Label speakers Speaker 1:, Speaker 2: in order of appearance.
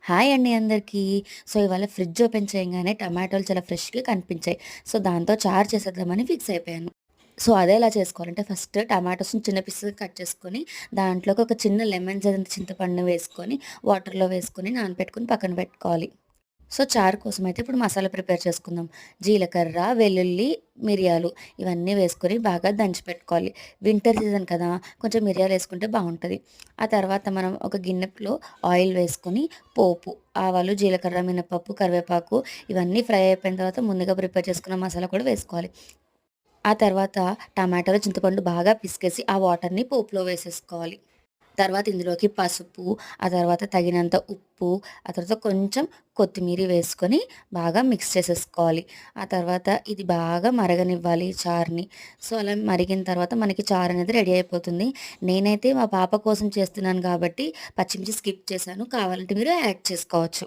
Speaker 1: Hi అండి అందరికీ. So, ఇవాళ ఫ్రిడ్జ్ ఓపెన్ చేయంగానే టమాటోలు చాలా ఫ్రెష్‌గా కనిపించాయి. సో, దాంతో చారు చేసేద్దామని ఫిక్స్ అయిపోయాను. సో, అదెలా చేసుకోవాలంటే ఫస్ట్ టమాటోస్‌ని చిన్న పీసెస్‌గా కట్ చేసుకొని, దాంట్లోకి ఒక చిన్న లెమన్ సైజ్ చింతపండుని వేసుకొని, వాటర్‌లో వేసుకొని నానబెట్టుకొని పక్కన పెట్టుకోవాలి. సో, చారు కోసమైతే ఇప్పుడు మసాలా ప్రిపేర్ చేసుకుందాం. జీలకర్ర, వెల్లుల్లి, మిరియాలు ఇవన్నీ వేసుకొని బాగా దంచి పెట్టుకోవాలి. వింటర్ సీజన్ కదా! కొంచెం మిరియాలేసుకుంటే బావుంటది. ఆ తర్వాత మనం ఒక గిన్నెలో ఆయిల్ వేసుకొని పోపు, ఆవాలు, జీలకర్ర, మినపప్పు, కరివేపాకు ఇవన్నీ ఫ్రై అయిపోయిన తర్వాత ముందుగా ప్రిపేర్ చేసుకున్న మసాలా కూడా వేసుకోవాలి. ఆ తర్వాత టమాటాలు, చింతపండు బాగా పిసికేసి ఆ వాటర్‌ని పోపులో వేసేసుకోవాలి. తర్వాత ఇందులోకి పసుపు, ఆ తర్వాత తగినంత ఉప్పు, ఆ తర్వాత కొంచెం కొత్తిమీర వేసుకొని బాగా మిక్స్ చేసేసుకోవాలి. ఆ తర్వాత ఇది బాగా మరగనివ్వాలి చారుని. సో, అలా మరిగిన తర్వాత మనకి చారు అనేది రెడీ అయిపోతుంది. నేనైతే మా పాప కోసం చేస్తున్నాను కాబట్టి పచ్చిమిర్చి స్కిప్ చేశాను. కావాలంటే మీరు యాడ్ చేసుకోవచ్చు.